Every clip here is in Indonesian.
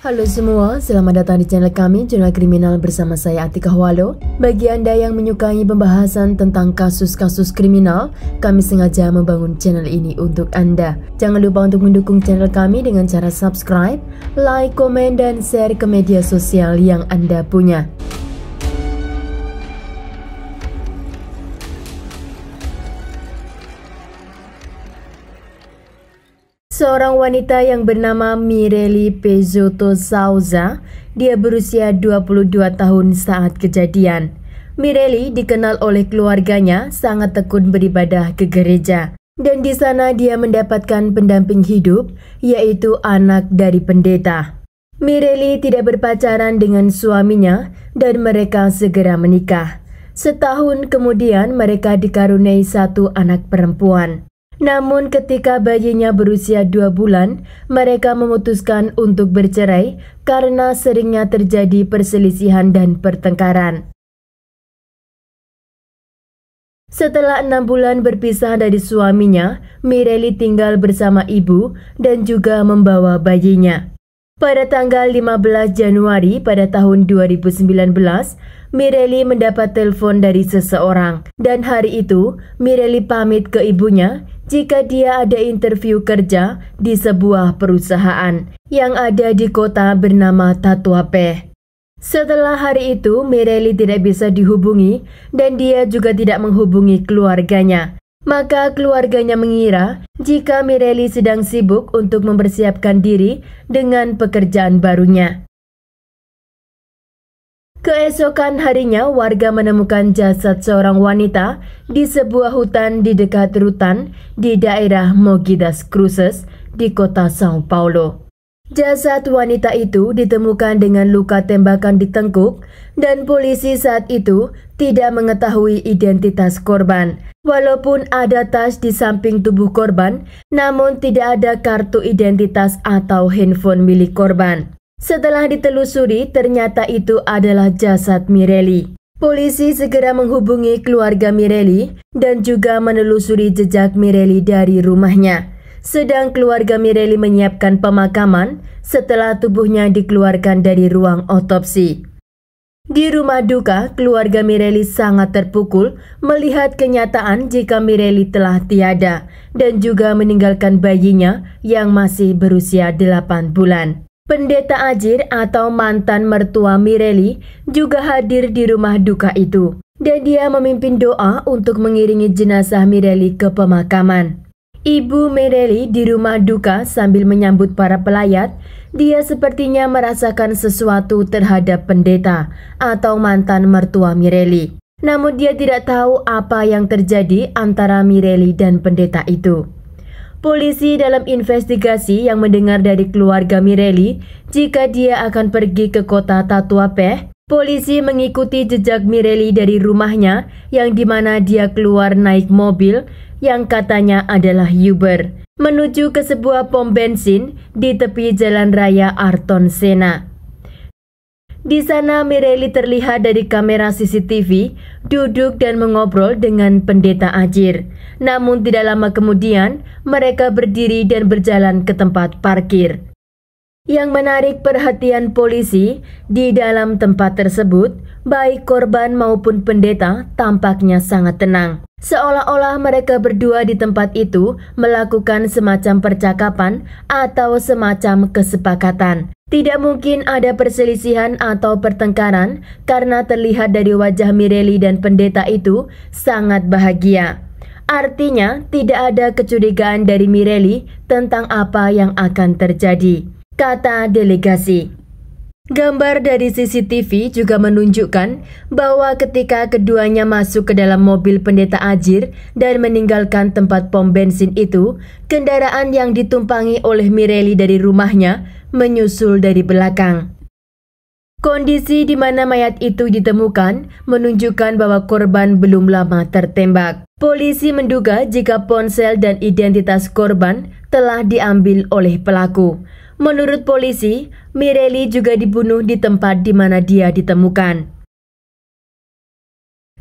Halo semua, selamat datang di channel kami, Jurnal Kriminal bersama saya Atika Hwalo. Bagi Anda yang menyukai pembahasan tentang kasus-kasus kriminal, kami sengaja membangun channel ini untuk Anda. Jangan lupa untuk mendukung channel kami dengan cara subscribe, like, komen, dan share ke media sosial yang Anda punya. Seorang wanita yang bernama Mireli Peixoto Souza, dia berusia 22 tahun saat kejadian. Mireli dikenal oleh keluarganya sangat tekun beribadah ke gereja. Dan di sana dia mendapatkan pendamping hidup, yaitu anak dari pendeta. Mireli tidak berpacaran dengan suaminya dan mereka segera menikah. Setahun kemudian mereka dikaruniai satu anak perempuan. Namun ketika bayinya berusia 2 bulan, mereka memutuskan untuk bercerai karena seringnya terjadi perselisihan dan pertengkaran. Setelah 6 bulan berpisah dari suaminya, Mireli tinggal bersama ibu dan juga membawa bayinya. Pada tanggal 15 Januari pada tahun 2019, Mireli mendapat telepon dari seseorang dan hari itu Mireli pamit ke ibunya jika dia ada interview kerja di sebuah perusahaan yang ada di kota bernama Tatuapé. Setelah hari itu, Mireli tidak bisa dihubungi dan dia juga tidak menghubungi keluarganya. Maka keluarganya mengira jika Mireli sedang sibuk untuk mempersiapkan diri dengan pekerjaan barunya. Keesokan harinya, warga menemukan jasad seorang wanita di sebuah hutan di dekat Rutan di daerah Mogi das Cruzes di kota São Paulo. Jasad wanita itu ditemukan dengan luka tembakan di tengkuk dan polisi saat itu tidak mengetahui identitas korban. Walaupun ada tas di samping tubuh korban, namun tidak ada kartu identitas atau handphone milik korban. Setelah ditelusuri, ternyata itu adalah jasad Mireli. Polisi segera menghubungi keluarga Mireli dan juga menelusuri jejak Mireli dari rumahnya. Sedang keluarga Mireli menyiapkan pemakaman setelah tubuhnya dikeluarkan dari ruang otopsi. Di rumah duka, keluarga Mireli sangat terpukul melihat kenyataan jika Mireli telah tiada dan juga meninggalkan bayinya yang masih berusia 8 bulan. Pendeta Ajir atau mantan mertua Mireli juga hadir di rumah duka itu dan dia memimpin doa untuk mengiringi jenazah Mireli ke pemakaman. Ibu Mireli di rumah duka sambil menyambut para pelayat, dia sepertinya merasakan sesuatu terhadap pendeta atau mantan mertua Mireli. Namun dia tidak tahu apa yang terjadi antara Mireli dan pendeta itu. Polisi dalam investigasi yang mendengar dari keluarga Mireli jika dia akan pergi ke kota Tatuapé, polisi mengikuti jejak Mireli dari rumahnya yang dimana dia keluar naik mobil yang katanya adalah Uber menuju ke sebuah pom bensin di tepi jalan raya Ayrton Senna. Di sana Mireli terlihat dari kamera CCTV duduk dan mengobrol dengan pendeta Ajir. Namun tidak lama kemudian mereka berdiri dan berjalan ke tempat parkir. Yang menarik perhatian polisi, di dalam tempat tersebut, baik korban maupun pendeta tampaknya sangat tenang. Seolah-olah mereka berdua di tempat itu melakukan semacam percakapan atau semacam kesepakatan. Tidak mungkin ada perselisihan atau pertengkaran karena terlihat dari wajah Mireli dan pendeta itu sangat bahagia. Artinya tidak ada kecurigaan dari Mireli tentang apa yang akan terjadi, kata delegasi. Gambar dari CCTV juga menunjukkan bahwa ketika keduanya masuk ke dalam mobil pendeta Ajir dan meninggalkan tempat pom bensin itu, kendaraan yang ditumpangi oleh Mireli dari rumahnya menyusul dari belakang. Kondisi di mana mayat itu ditemukan menunjukkan bahwa korban belum lama tertembak. Polisi menduga jika ponsel dan identitas korban telah diambil oleh pelaku. Menurut polisi, Mireli juga dibunuh di tempat di mana dia ditemukan.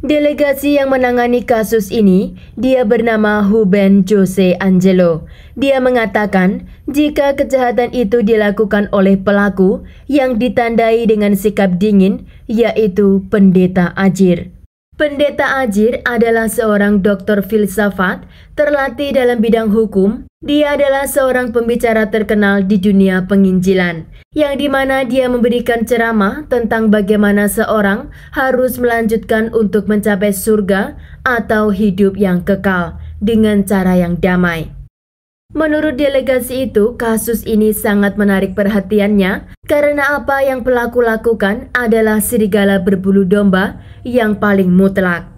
Delegasi yang menangani kasus ini, dia bernama Ruben Jose Angelo. Dia mengatakan jika kejahatan itu dilakukan oleh pelaku yang ditandai dengan sikap dingin, yaitu Pendeta Ajir. Pendeta Ajir adalah seorang dokter filsafat terlatih dalam bidang hukum. Dia adalah seorang pembicara terkenal di dunia penginjilan, yang dimana dia memberikan ceramah tentang bagaimana seorang harus melanjutkan untuk mencapai surga atau hidup yang kekal dengan cara yang damai. Menurut delegasi itu, kasus ini sangat menarik perhatiannya karena apa yang pelaku lakukan adalah serigala berbulu domba yang paling mutlak.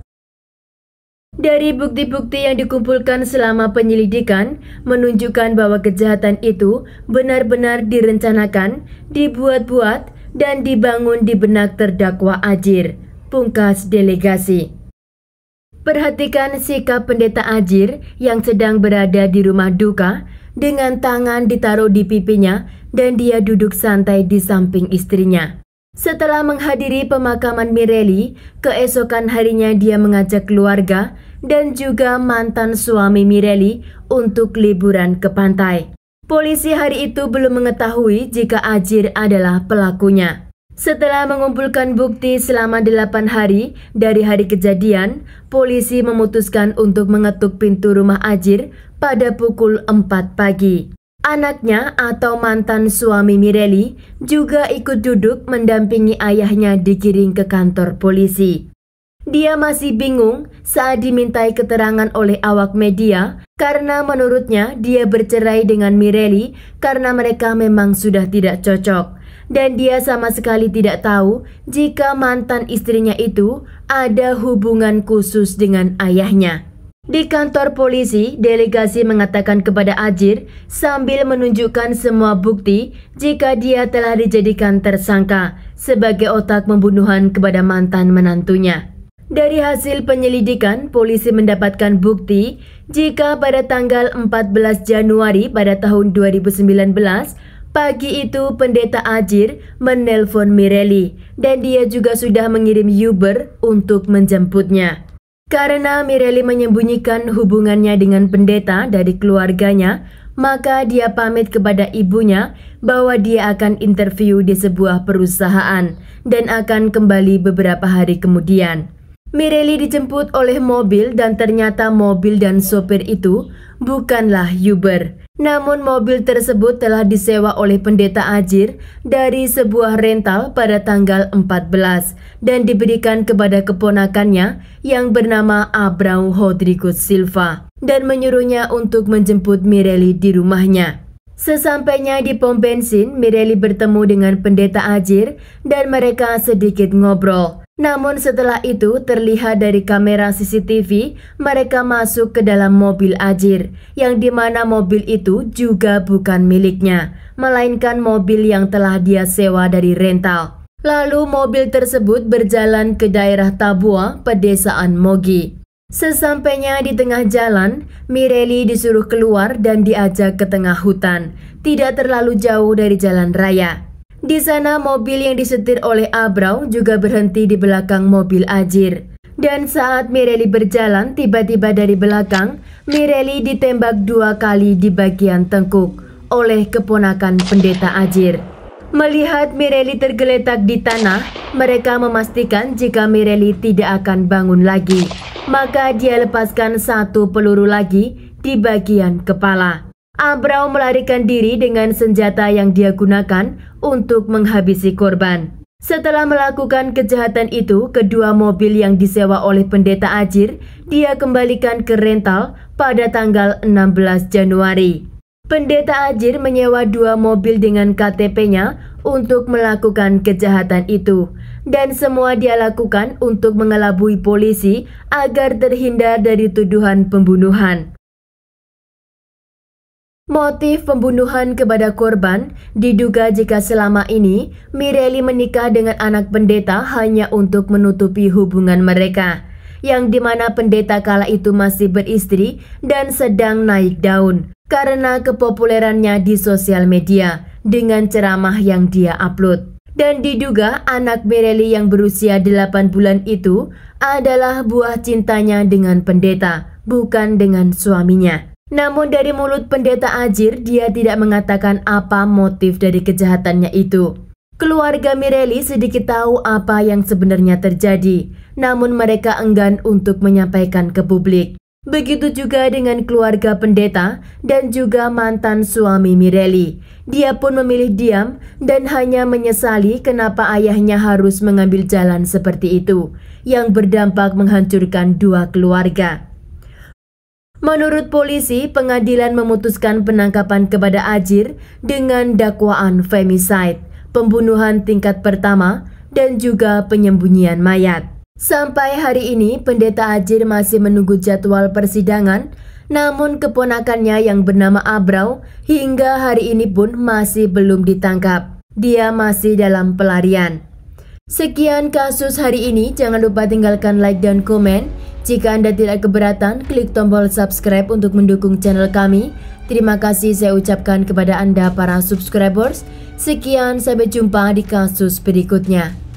Dari bukti-bukti yang dikumpulkan selama penyelidikan menunjukkan bahwa kejahatan itu benar-benar direncanakan, dibuat-buat, dan dibangun di benak terdakwa Ajir, pungkas delegasi. Perhatikan sikap Pendeta Ajir yang sedang berada di rumah duka dengan tangan ditaruh di pipinya dan dia duduk santai di samping istrinya. Setelah menghadiri pemakaman Mireli, keesokan harinya dia mengajak keluarga dan juga mantan suami Mireli untuk liburan ke pantai. Polisi hari itu belum mengetahui jika Ajir adalah pelakunya. Setelah mengumpulkan bukti selama 8 hari dari hari kejadian, polisi memutuskan untuk mengetuk pintu rumah Ajir pada pukul 4 pagi. Anaknya atau mantan suami Mireli juga ikut duduk mendampingi ayahnya digiring ke kantor polisi. Dia masih bingung saat dimintai keterangan oleh awak media karena menurutnya dia bercerai dengan Mireli karena mereka memang sudah tidak cocok. Dan dia sama sekali tidak tahu jika mantan istrinya itu ada hubungan khusus dengan ayahnya. Di kantor polisi, delegasi mengatakan kepada Ajir sambil menunjukkan semua bukti jika dia telah dijadikan tersangka sebagai otak pembunuhan kepada mantan menantunya. Dari hasil penyelidikan, polisi mendapatkan bukti jika pada tanggal 14 Januari pada tahun 2019, pagi itu Pendeta Ajir menelpon Mireli dan dia juga sudah mengirim Uber untuk menjemputnya. Karena Mireli menyembunyikan hubungannya dengan pendeta dari keluarganya, maka dia pamit kepada ibunya bahwa dia akan interview di sebuah perusahaan dan akan kembali beberapa hari kemudian. Mireli dijemput oleh mobil dan ternyata mobil dan sopir itu bukanlah Uber. Namun mobil tersebut telah disewa oleh Pendeta Ajir dari sebuah rental pada tanggal 14 dan diberikan kepada keponakannya yang bernama Abrão Rodrigues Silva dan menyuruhnya untuk menjemput Mireli di rumahnya. Sesampainya di pom bensin, Mireli bertemu dengan Pendeta Ajir dan mereka sedikit ngobrol. Namun setelah itu terlihat dari kamera CCTV mereka masuk ke dalam mobil Ajir yang dimana mobil itu juga bukan miliknya, melainkan mobil yang telah dia sewa dari rental. Lalu mobil tersebut berjalan ke daerah Tabua, pedesaan Mogi. Sesampainya di tengah jalan, Mireli disuruh keluar dan diajak ke tengah hutan, tidak terlalu jauh dari jalan raya. Di sana mobil yang disetir oleh Abrão juga berhenti di belakang mobil Ajir. Dan saat Mireli berjalan, tiba-tiba dari belakang, Mireli ditembak 2 kali di bagian tengkuk oleh keponakan Pendeta Ajir. Melihat Mireli tergeletak di tanah, mereka memastikan jika Mireli tidak akan bangun lagi. Maka dia lepaskan 1 peluru lagi di bagian kepala. Abrão melarikan diri dengan senjata yang dia gunakan untuk menghabisi korban. Setelah melakukan kejahatan itu, kedua mobil yang disewa oleh Pendeta Ajir dia kembalikan ke rental pada tanggal 16 Januari. Pendeta Ajir menyewa 2 mobil dengan KTP-nya untuk melakukan kejahatan itu. Dan semua dia lakukan untuk mengelabui polisi agar terhindar dari tuduhan pembunuhan. Motif pembunuhan kepada korban diduga jika selama ini Mireli menikah dengan anak pendeta hanya untuk menutupi hubungan mereka, yang dimana pendeta kala itu masih beristri dan sedang naik daun karena kepopulerannya di sosial media dengan ceramah yang dia upload. Dan diduga anak Mireli yang berusia 8 bulan itu adalah buah cintanya dengan pendeta, bukan dengan suaminya. Namun dari mulut pendeta Ajir, dia tidak mengatakan apa motif dari kejahatannya itu. Keluarga Mireli sedikit tahu apa yang sebenarnya terjadi, namun mereka enggan untuk menyampaikan ke publik. Begitu juga dengan keluarga pendeta dan juga mantan suami Mireli. Dia pun memilih diam dan hanya menyesali kenapa ayahnya harus mengambil jalan seperti itu, yang berdampak menghancurkan dua keluarga. Menurut polisi, pengadilan memutuskan penangkapan kepada Ajir dengan dakwaan femicide, pembunuhan tingkat pertama, dan juga penyembunyian mayat. Sampai hari ini, pendeta Ajir masih menunggu jadwal persidangan, namun keponakannya yang bernama Abrau hingga hari ini pun masih belum ditangkap. Dia masih dalam pelarian. Sekian kasus hari ini, jangan lupa tinggalkan like dan komen. Jika Anda tidak keberatan, klik tombol subscribe untuk mendukung channel kami. Terima kasih saya ucapkan kepada Anda para subscribers. Sekian, sampai jumpa di kasus berikutnya.